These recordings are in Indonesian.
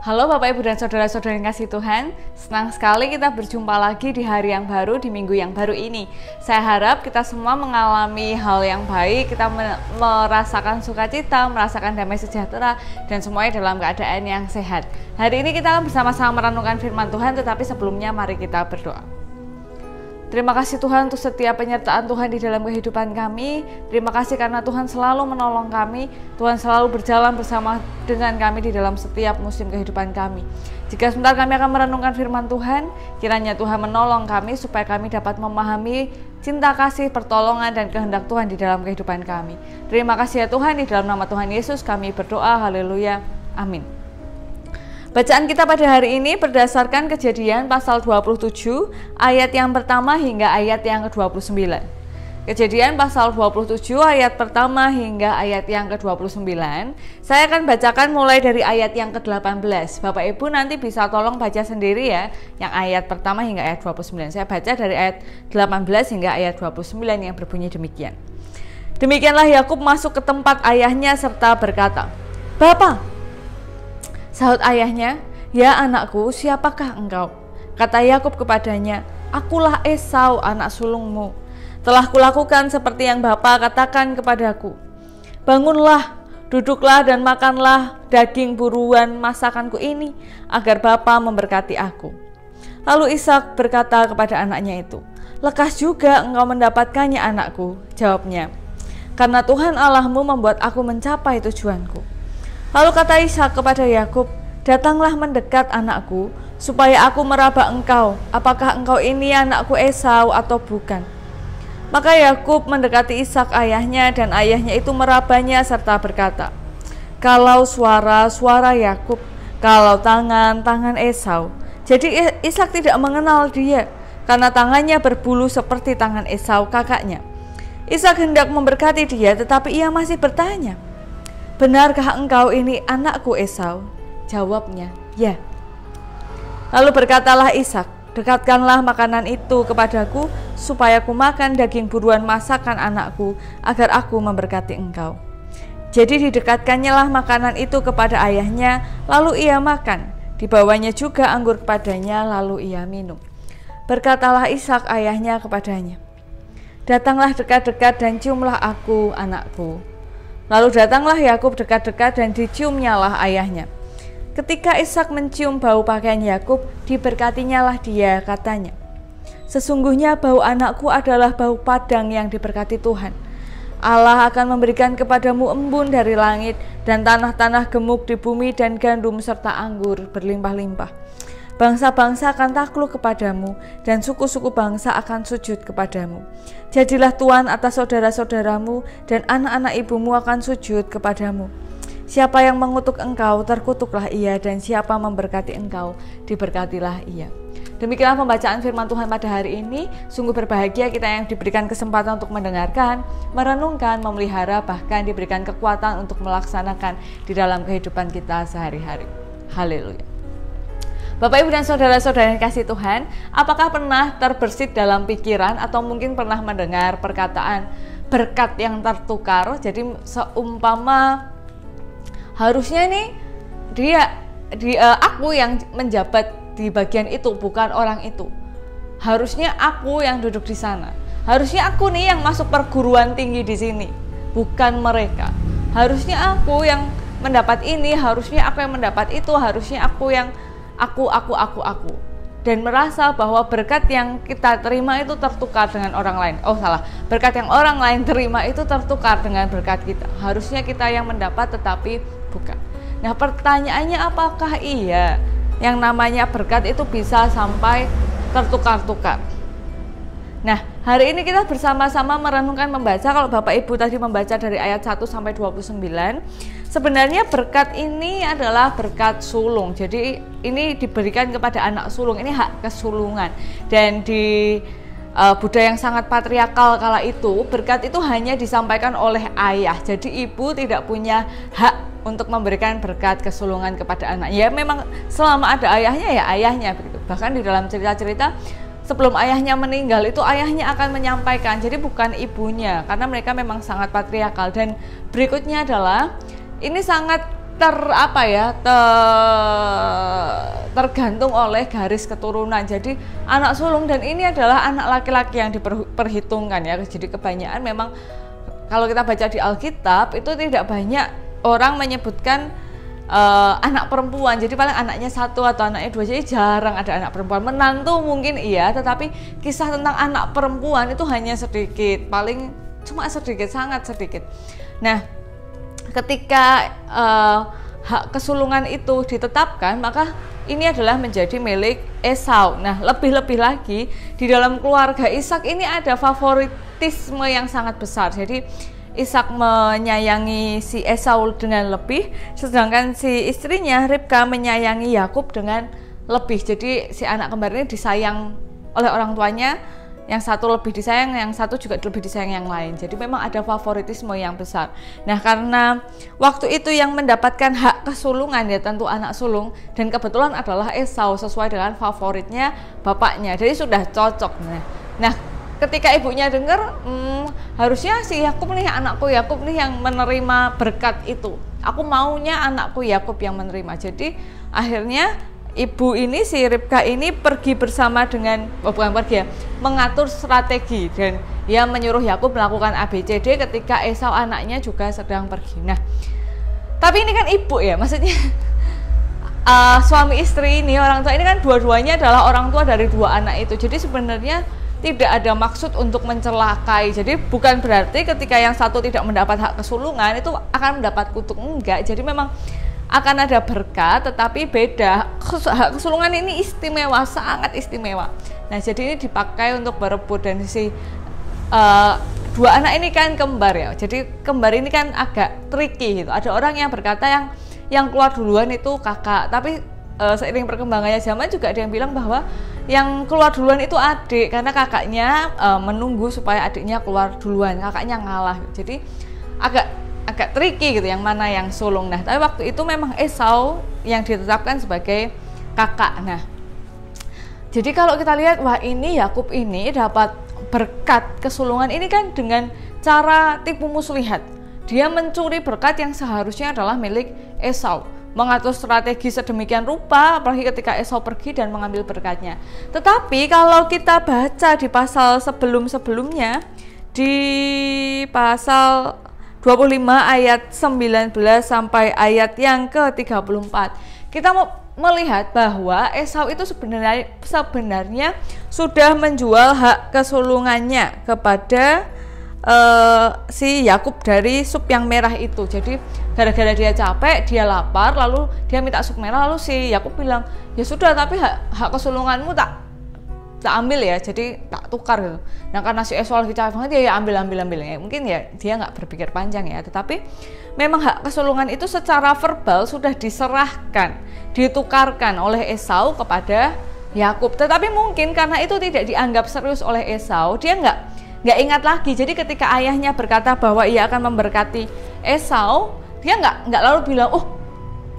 Halo Bapak Ibu dan Saudara-saudara yang kasih Tuhan, senang sekali kita berjumpa lagi di hari yang baru, di minggu yang baru ini. Saya harap kita semua mengalami hal yang baik, kita merasakan sukacita, merasakan damai sejahtera, dan semuanya dalam keadaan yang sehat. Hari ini kita akan bersama-sama merenungkan firman Tuhan, tetapi sebelumnya mari kita berdoa. Terima kasih Tuhan untuk setiap penyertaan Tuhan di dalam kehidupan kami. Terima kasih karena Tuhan selalu menolong kami. Tuhan selalu berjalan bersama dengan kami di dalam setiap musim kehidupan kami. Jika sebentar kami akan merenungkan firman Tuhan, kiranya Tuhan menolong kami supaya kami dapat memahami cinta kasih, pertolongan, dan kehendak Tuhan di dalam kehidupan kami. Terima kasih ya Tuhan, di dalam nama Tuhan Yesus kami berdoa. Haleluya. Amin. Bacaan kita pada hari ini berdasarkan Kejadian pasal 27 ayat yang pertama hingga ayat yang ke-29. Kejadian pasal 27 ayat pertama hingga ayat yang ke-29. Saya akan bacakan mulai dari ayat yang ke-18. Bapak Ibu nanti bisa tolong baca sendiri ya, yang ayat pertama hingga ayat 29. Saya baca dari ayat 18 hingga ayat 29 yang berbunyi demikian. Demikianlah Yakub masuk ke tempat ayahnya serta berkata, "Bapa," sahut ayahnya, "Ya anakku, siapakah engkau?" Kata Yakub kepadanya, "Akulah Esau, anak sulungmu. Telah kulakukan seperti yang bapa katakan kepadaku. Bangunlah, duduklah dan makanlah daging buruan masakanku ini, agar bapa memberkati aku." Lalu Ishak berkata kepada anaknya itu, "Lekas juga engkau mendapatkannya anakku," jawabnya, "karena Tuhan Allahmu membuat aku mencapai tujuanku." Lalu kata Ishak kepada Yakub, "Datanglah mendekat anakku, supaya aku meraba engkau, apakah engkau ini anakku Esau atau bukan." Maka Yakub mendekati Ishak ayahnya, dan ayahnya itu merabanya serta berkata, "Kalau suara Yakub, kalau tangan Esau." Jadi Ishak tidak mengenal dia, karena tangannya berbulu seperti tangan Esau kakaknya. Ishak hendak memberkati dia, tetapi ia masih bertanya, "Benarkah engkau ini anakku Esau?" Jawabnya, "Ya." Lalu berkatalah Ishak, "Dekatkanlah makanan itu kepadaku, supaya aku makan daging buruan masakan anakku, agar aku memberkati engkau." Jadi didekatkannya lah makanan itu kepada ayahnya, lalu ia makan. Dibawanya juga anggur kepadanya, lalu ia minum. Berkatalah Ishak ayahnya kepadanya, "Datanglah dekat-dekat dan ciumlah aku, anakku." Lalu datanglah Yakub dekat-dekat dan diciumnyalah ayahnya. Ketika Ishak mencium bau pakaian Yakub, diberkatinyalah dia, katanya, "Sesungguhnya bau anakku adalah bau padang yang diberkati Tuhan. Allah akan memberikan kepadamu embun dari langit, dan tanah-tanah gemuk di bumi, dan gandum serta anggur berlimpah-limpah. Bangsa-bangsa akan takluk kepadamu, dan suku-suku bangsa akan sujud kepadamu. Jadilah tuan atas saudara-saudaramu, dan anak-anak ibumu akan sujud kepadamu. Siapa yang mengutuk engkau, terkutuklah ia, dan siapa memberkati engkau, diberkatilah ia." Demikianlah pembacaan firman Tuhan pada hari ini. Sungguh berbahagia kita yang diberikan kesempatan untuk mendengarkan, merenungkan, memelihara, bahkan diberikan kekuatan untuk melaksanakan di dalam kehidupan kita sehari-hari. Haleluya. Bapak Ibu dan Saudara-saudara yang kasih Tuhan, apakah pernah terbersit dalam pikiran atau mungkin pernah mendengar perkataan berkat yang tertukar? Jadi seumpama harusnya nih aku yang menjabat di bagian itu, bukan orang itu. Harusnya aku yang duduk di sana. Harusnya aku nih yang masuk perguruan tinggi di sini, bukan mereka. Harusnya aku yang mendapat ini, harusnya aku yang mendapat itu, harusnya aku yang aku, dan merasa bahwa berkat yang kita terima itu tertukar dengan orang lain. Berkat yang orang lain terima itu tertukar dengan berkat kita. Harusnya kita yang mendapat, tetapi bukan. Nah, pertanyaannya, apakah iya yang namanya berkat itu bisa sampai tertukar-tukar? Nah, hari ini kita bersama-sama merenungkan, membaca. Kalau Bapak Ibu tadi membaca dari ayat 1 sampai 29, sebenarnya berkat ini adalah berkat sulung. Jadi ini diberikan kepada anak sulung, ini hak kesulungan. Dan di budaya yang sangat patriarkal kala itu, berkat itu hanya disampaikan oleh ayah. Jadi ibu tidak punya hak untuk memberikan berkat kesulungan kepada anak. Ya memang selama ada ayahnya ya ayahnya begitu. Bahkan di dalam cerita-cerita sebelum ayahnya meninggal itu ayahnya akan menyampaikan, jadi bukan ibunya, karena mereka memang sangat patriarkal. Dan berikutnya adalah ini sangat tergantung oleh garis keturunan. Jadi anak sulung, dan ini adalah anak laki-laki yang diperhitungkan ya. Jadi kebanyakan memang kalau kita baca di Alkitab itu tidak banyak orang menyebutkan anak perempuan. Jadi paling anaknya satu atau anaknya dua, jadi jarang ada anak perempuan. Menantu mungkin iya, tetapi kisah tentang anak perempuan itu hanya sedikit, paling cuma sedikit, sangat sedikit. Nah, ketika hak kesulungan itu ditetapkan, maka ini adalah menjadi milik Esau. Nah, lebih-lebih lagi di dalam keluarga Ishak ini ada favoritisme yang sangat besar. Jadi Ishak menyayangi si Esau dengan lebih, sedangkan si istrinya Ribka menyayangi Yakub dengan lebih. Jadi si anak kembar ini disayang oleh orang tuanya, yang satu lebih disayang, yang satu juga lebih disayang yang lain. Jadi memang ada favoritisme yang besar. Nah, karena waktu itu yang mendapatkan hak kesulungan ya tentu anak sulung, dan kebetulan adalah Esau sesuai dengan favoritnya bapaknya. Jadi sudah cocok. Nah, ketika ibunya dengar, harusnya si Yakub nih, anakku Yakub nih yang menerima berkat itu. Aku maunya anakku Yakub yang menerima. Jadi akhirnya ibu ini, si Ribka ini pergi bersama dengan, bukan pergi ya, mengatur strategi, dan dia menyuruh Yakub melakukan ABCD ketika Esau anaknya juga sedang pergi. Nah, tapi ini kan ibu ya, maksudnya suami istri ini, orang tua ini kan dua-duanya adalah orang tua dari dua anak itu. Jadi sebenarnya tidak ada maksud untuk mencelakai. Jadi bukan berarti ketika yang satu tidak mendapat hak kesulungan itu akan mendapat kutuk, enggak. Jadi memang akan ada berkat, tetapi beda. Hak kesulungan ini istimewa, sangat istimewa. Nah, jadi ini dipakai untuk berebut, dan si dua anak ini kan kembar ya. Jadi kembar ini kan agak tricky gitu. Ada orang yang berkata yang keluar duluan itu kakak, tapi seiring perkembangannya zaman juga ada yang bilang bahwa yang keluar duluan itu adik, karena kakaknya menunggu supaya adiknya keluar duluan, kakaknya ngalah. Jadi agak tricky gitu yang mana yang sulung. Nah, tapi waktu itu memang Esau yang ditetapkan sebagai kakak. Nah, jadi kalau kita lihat, wah ini Yakub ini dapat berkat kesulungan ini kan dengan cara tipu muslihat. Dia mencuri berkat yang seharusnya adalah milik Esau, mengatur strategi sedemikian rupa, apalagi ketika Esau pergi dan mengambil berkatnya. Tetapi kalau kita baca di pasal sebelum-sebelumnya, di pasal 25 ayat 19 sampai ayat yang ke-34, kita mau melihat bahwa Esau itu sebenarnya sudah menjual hak kesulungannya kepada si Yakub dari sup yang merah itu. Jadi gara-gara dia capek, dia lapar, lalu dia minta sup merah, lalu si Yakub bilang, ya sudah, tapi hak kesulunganmu tak ambil ya, jadi tak tukar gitu. Nah, karena si Esau lagi capek banget, ya ambil ya. Mungkin ya dia nggak berpikir panjang ya, tetapi memang hak kesulungan itu secara verbal sudah diserahkan, ditukarkan oleh Esau kepada Yakub. Tetapi mungkin karena itu tidak dianggap serius oleh Esau, dia nggak ingat lagi. Jadi ketika ayahnya berkata bahwa ia akan memberkati Esau, dia nggak lalu bilang, oh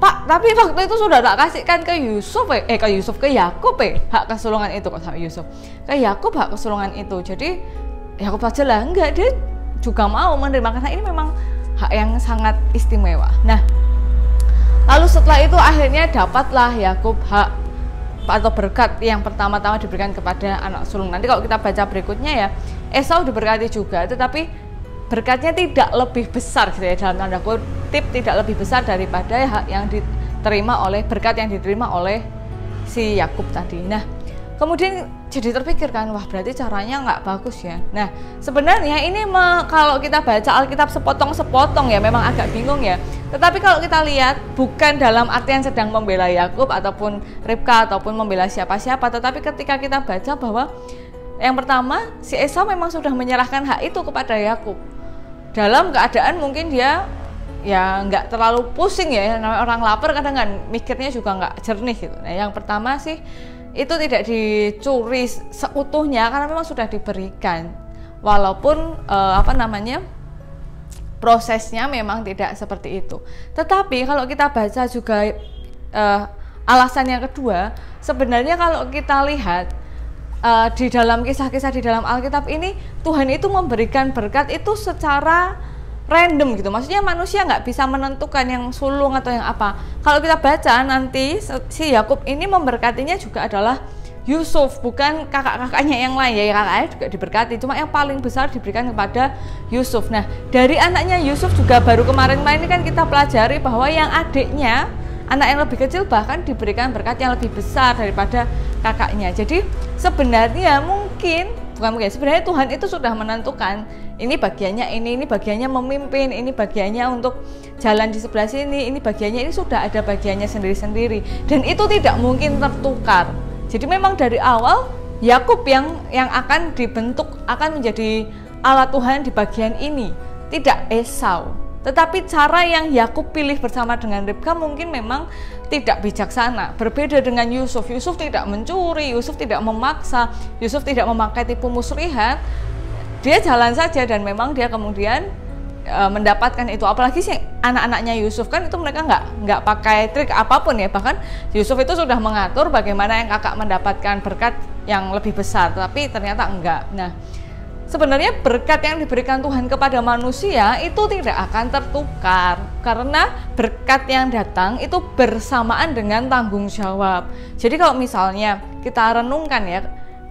Pak, tapi waktu itu sudah tak kasihkan ke Yakub hak kesulungan itu, kok sampai Yusuf ke Yakub hak kesulungan itu. Jadi Yakub aja lah, enggak, dia juga mau menerima karena ini memang hak yang sangat istimewa. Nah, lalu setelah itu akhirnya dapatlah Yakub hak atau berkat yang pertama-tama diberikan kepada anak sulung. Nanti kalau kita baca berikutnya ya, Esau diberkati juga, tetapi berkatnya tidak lebih besar gitu ya, dalam tanda kutip tidak lebih besar daripada hak yang diterima oleh berkat yang diterima oleh si Yakub tadi. Nah, kemudian jadi terpikirkan, wah berarti caranya nggak bagus ya. Nah, sebenarnya ini kalau kita baca Alkitab sepotong-sepotong ya memang agak bingung ya. Tetapi kalau kita lihat, bukan dalam artian sedang membela Yakub ataupun Ribka ataupun membela siapa-siapa, tetapi ketika kita baca bahwa yang pertama, si Esau memang sudah menyerahkan hak itu kepada Yakub. Dalam keadaan mungkin dia ya nggak terlalu pusing ya, namanya orang lapar kadang kan mikirnya juga nggak jernih gitu. Nah, yang pertama sih itu tidak dicuri seutuhnya karena memang sudah diberikan, walaupun prosesnya memang tidak seperti itu. Tetapi kalau kita baca juga alasan yang kedua, sebenarnya kalau kita lihat di dalam kisah-kisah di dalam Alkitab ini, Tuhan itu memberikan berkat itu secara random gitu. Maksudnya manusia nggak bisa menentukan yang sulung atau yang apa. Kalau kita baca nanti si Yakub ini memberkatinya juga adalah Yusuf, bukan kakak-kakaknya yang lain ya, kakaknya juga diberkati, cuma yang paling besar diberikan kepada Yusuf. Nah, dari anaknya Yusuf juga baru kemarin-kemarin ini kan kita pelajari bahwa yang adiknya, anak yang lebih kecil bahkan diberikan berkat yang lebih besar daripada kakaknya. Jadi sebenarnya sebenarnya Tuhan itu sudah menentukan ini bagiannya ini bagiannya memimpin, ini bagiannya untuk jalan di sebelah sini, ini bagiannya, ini sudah ada bagiannya sendiri-sendiri, dan itu tidak mungkin tertukar. Jadi memang dari awal Yakub yang akan dibentuk, akan menjadi alat Tuhan di bagian ini, tidak Esau. Tetapi cara yang Yakub pilih bersama dengan Ribka mungkin memang tidak bijaksana. Berbeda dengan Yusuf. Yusuf tidak mencuri, Yusuf tidak memaksa, Yusuf tidak memakai tipu muslihat. Dia jalan saja dan memang dia kemudian mendapatkan itu. Apalagi sih anak-anaknya Yusuf kan itu mereka nggak pakai trik apapun ya. Bahkan Yusuf itu sudah mengatur bagaimana yang kakak mendapatkan berkat yang lebih besar, tapi ternyata enggak. Nah, sebenarnya berkat yang diberikan Tuhan kepada manusia itu tidak akan tertukar, karena berkat yang datang itu bersamaan dengan tanggung jawab. Jadi kalau misalnya kita renungkan ya,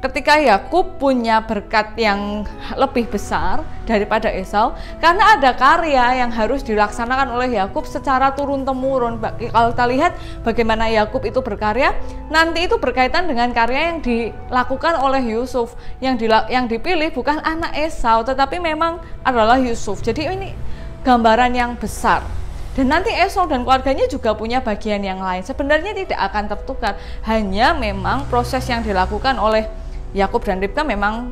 ketika Yakub punya berkat yang lebih besar daripada Esau, karena ada karya yang harus dilaksanakan oleh Yakub secara turun-temurun. Kalau kita lihat bagaimana Yakub itu berkarya, nanti itu berkaitan dengan karya yang dilakukan oleh Yusuf. Yang dipilih bukan anak Esau, tetapi memang adalah Yusuf. Jadi ini gambaran yang besar. Dan nanti Esau dan keluarganya juga punya bagian yang lain. Sebenarnya tidak akan tertukar, hanya memang proses yang dilakukan oleh Yakub dan Ribka memang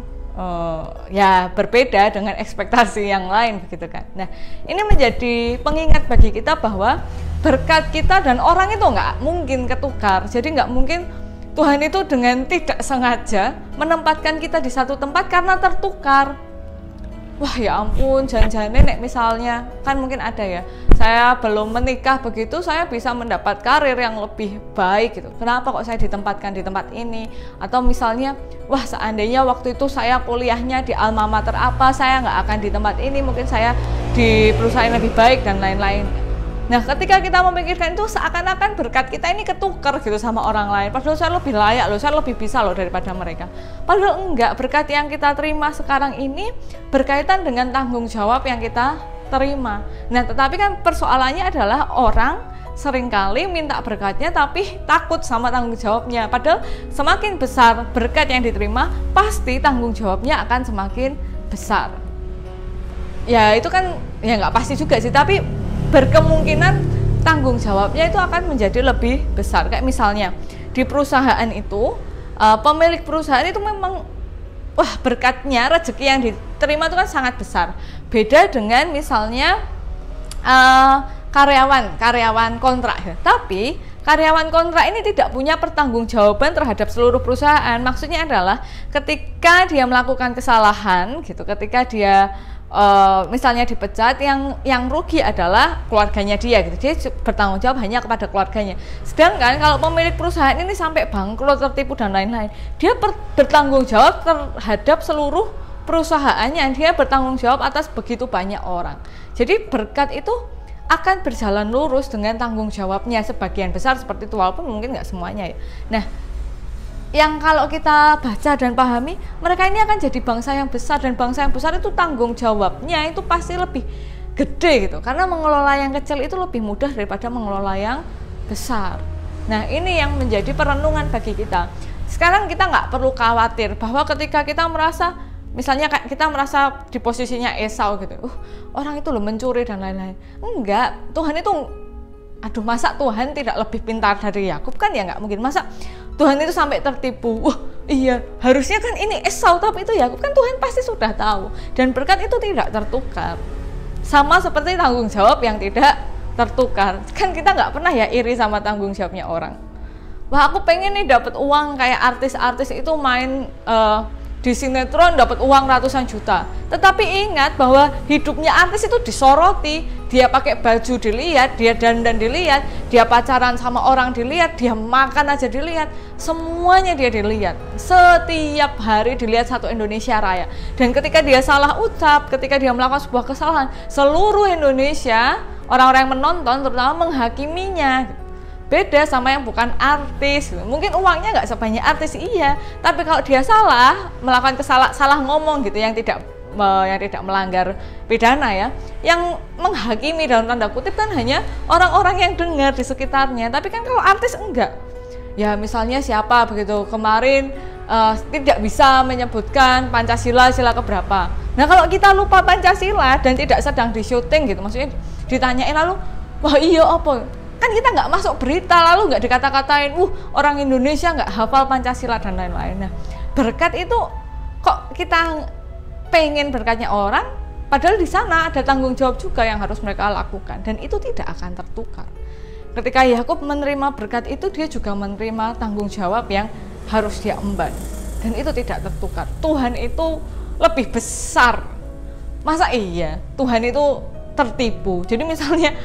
ya berbeda dengan ekspektasi yang lain, begitu kan. Nah, ini menjadi pengingat bagi kita bahwa berkat kita dan orang itu nggak mungkin ketukar. Jadi nggak mungkin Tuhan itu dengan tidak sengaja menempatkan kita di satu tempat karena tertukar. Wah ya ampun, jangan-jangan nenek misalnya, kan mungkin ada ya, saya belum menikah begitu saya bisa mendapat karir yang lebih baik gitu. Kenapa kok saya ditempatkan di tempat ini? Atau misalnya, wah seandainya waktu itu saya kuliahnya di alma mater apa, saya nggak akan di tempat ini, mungkin saya di perusahaan lebih baik dan lain-lain. Nah, ketika kita memikirkan itu seakan-akan berkat kita ini ketukar gitu sama orang lain. Padahal saya lebih layak loh, saya lebih bisa loh daripada mereka. Padahal enggak, berkat yang kita terima sekarang ini berkaitan dengan tanggung jawab yang kita terima. Nah, tetapi kan persoalannya adalah orang seringkali minta berkatnya tapi takut sama tanggung jawabnya. Padahal semakin besar berkat yang diterima, pasti tanggung jawabnya akan semakin besar. Ya itu kan ya nggak pasti juga sih, tapi berkemungkinan tanggung jawabnya itu akan menjadi lebih besar. Kayak misalnya di perusahaan itu, pemilik perusahaan itu memang wah berkatnya, rezeki yang diterima itu kan sangat besar. Beda dengan misalnya karyawan kontrak ya. Tapi karyawan kontrak ini tidak punya pertanggungjawaban terhadap seluruh perusahaan. Maksudnya adalah ketika dia melakukan kesalahan gitu, ketika dia misalnya dipecat, yang rugi adalah keluarganya dia gitu. Dia bertanggung jawab hanya kepada keluarganya. Sedangkan kalau pemilik perusahaan ini sampai bangkrut, tertipu dan lain-lain, dia bertanggung jawab terhadap seluruh perusahaannya. Dia bertanggung jawab atas begitu banyak orang. Jadi berkat itu akan berjalan lurus dengan tanggung jawabnya sebagian besar seperti itu, walaupun mungkin nggak semuanya ya. Nah, yang kalau kita baca dan pahami, mereka ini akan jadi bangsa yang besar, dan bangsa yang besar itu tanggung jawabnya itu pasti lebih gede gitu, karena mengelola yang kecil itu lebih mudah daripada mengelola yang besar. Nah, ini yang menjadi perenungan bagi kita. Sekarang kita nggak perlu khawatir bahwa ketika kita merasa, misalnya kita merasa di posisinya Esau gitu, orang itu loh mencuri dan lain-lain. Enggak, Tuhan itu, aduh masa Tuhan tidak lebih pintar dari Yakub? Kan ya nggak mungkin. Masa Tuhan itu sampai tertipu, iya harusnya kan ini Esau tapi itu Yakub, kan Tuhan pasti sudah tahu. Dan berkat itu tidak tertukar, sama seperti tanggung jawab yang tidak tertukar. Kan kita nggak pernah ya iri sama tanggung jawabnya orang. Wah aku pengen nih dapat uang kayak artis-artis itu main di sinetron dapat uang ratusan juta. Tetapi ingat bahwa hidupnya artis itu disoroti, dia pakai baju dilihat, dia dandan dilihat, dia pacaran sama orang dilihat, dia makan aja dilihat, semuanya dia dilihat. Setiap hari dilihat satu Indonesia Raya. Dan ketika dia salah ucap, ketika dia melakukan sebuah kesalahan, seluruh Indonesia, orang-orang yang menonton terutama menghakiminya. Beda sama yang bukan artis. Mungkin uangnya nggak sebanyak artis, iya, tapi kalau dia salah, melakukan salah ngomong gitu yang tidak melanggar pidana ya, yang menghakimi dalam tanda kutip kan hanya orang-orang yang dengar di sekitarnya. Tapi kan kalau artis enggak, ya misalnya siapa begitu kemarin tidak bisa menyebutkan Pancasila sila keberapa. Nah kalau kita lupa Pancasila dan tidak sedang di syuting gitu, maksudnya ditanyain lalu, wah iya apa? Kan kita nggak masuk berita lalu nggak dikata-katain, orang Indonesia nggak hafal Pancasila dan lain-lain. Nah, berkat itu kok kita pengen berkatnya orang, padahal di sana ada tanggung jawab juga yang harus mereka lakukan dan itu tidak akan tertukar. Ketika Yakub menerima berkat itu, dia juga menerima tanggung jawab yang harus dia emban dan itu tidak tertukar. Tuhan itu lebih besar. Masa iya Tuhan itu tertipu? Jadi misalnya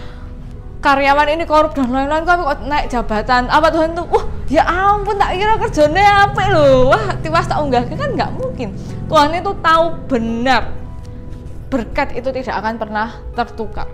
karyawan ini korup dan lain-lain, kok naik jabatan, apa Tuhan tuh, ya ampun tak kira kerjanya apa loh, wah tiwas tak unggah, kan nggak mungkin. Tuhan itu tahu benar berkat itu tidak akan pernah tertukar.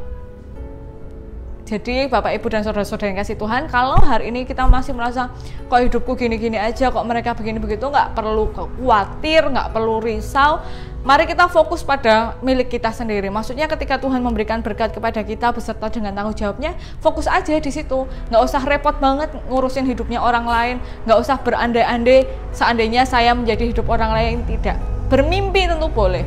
Jadi Bapak Ibu dan saudara-saudara yang kasih Tuhan, kalau hari ini kita masih merasa kok hidupku gini-gini aja, kok mereka begini begitu, nggak perlu khawatir, nggak perlu risau. Mari kita fokus pada milik kita sendiri. Maksudnya ketika Tuhan memberikan berkat kepada kita beserta dengan tanggung jawabnya, fokus aja di situ. Nggak usah repot banget ngurusin hidupnya orang lain, nggak usah berandai-andai seandainya saya menjadi hidup orang lain, tidak. Bermimpi tentu boleh,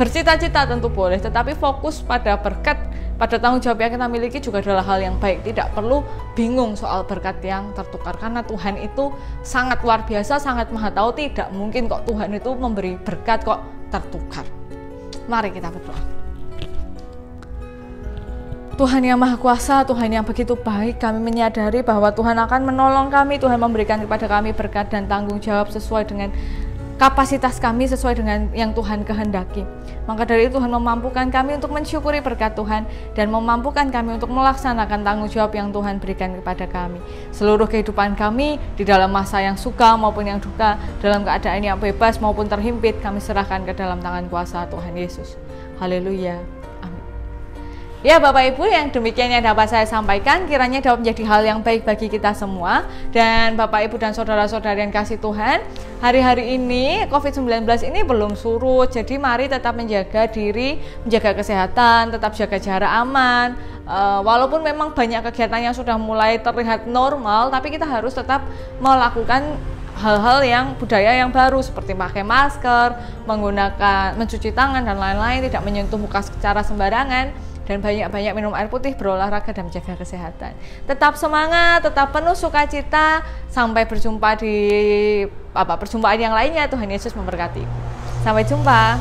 bercita-cita tentu boleh, tetapi fokus pada berkat, pada tanggung jawab yang kita miliki juga adalah hal yang baik. Tidak perlu bingung soal berkat yang tertukar, karena Tuhan itu sangat luar biasa, sangat maha tahu. Tidak mungkin kok Tuhan itu memberi berkat kok tertukar. Mari kita berdoa. Tuhan yang maha kuasa, Tuhan yang begitu baik, kami menyadari bahwa Tuhan akan menolong kami, Tuhan memberikan kepada kami berkat dan tanggung jawab sesuai dengan kapasitas kami, sesuai dengan yang Tuhan kehendaki. Maka dari itu Tuhan memampukan kami untuk mensyukuri berkat Tuhan dan memampukan kami untuk melaksanakan tanggung jawab yang Tuhan berikan kepada kami. Seluruh kehidupan kami di dalam masa yang suka maupun yang duka, dalam keadaan yang bebas maupun terhimpit, kami serahkan ke dalam tangan kuasa Tuhan Yesus. Haleluya. Ya Bapak Ibu, yang demikian yang dapat saya sampaikan, kiranya dapat menjadi hal yang baik bagi kita semua. Dan Bapak Ibu dan saudara-saudara yang kasih Tuhan, hari-hari ini COVID-19 ini belum surut, jadi mari tetap menjaga diri, menjaga kesehatan, tetap jaga jarak aman. Walaupun memang banyak kegiatan yang sudah mulai terlihat normal, tapi kita harus tetap melakukan hal-hal yang budaya yang baru seperti pakai masker, menggunakan mencuci tangan dan lain-lain, tidak menyentuh muka secara sembarangan. Dan banyak-banyak minum air putih, berolahraga dan menjaga kesehatan. Tetap semangat, tetap penuh sukacita. Sampai berjumpa di perjumpaan yang lainnya. Tuhan Yesus memberkati. Sampai jumpa.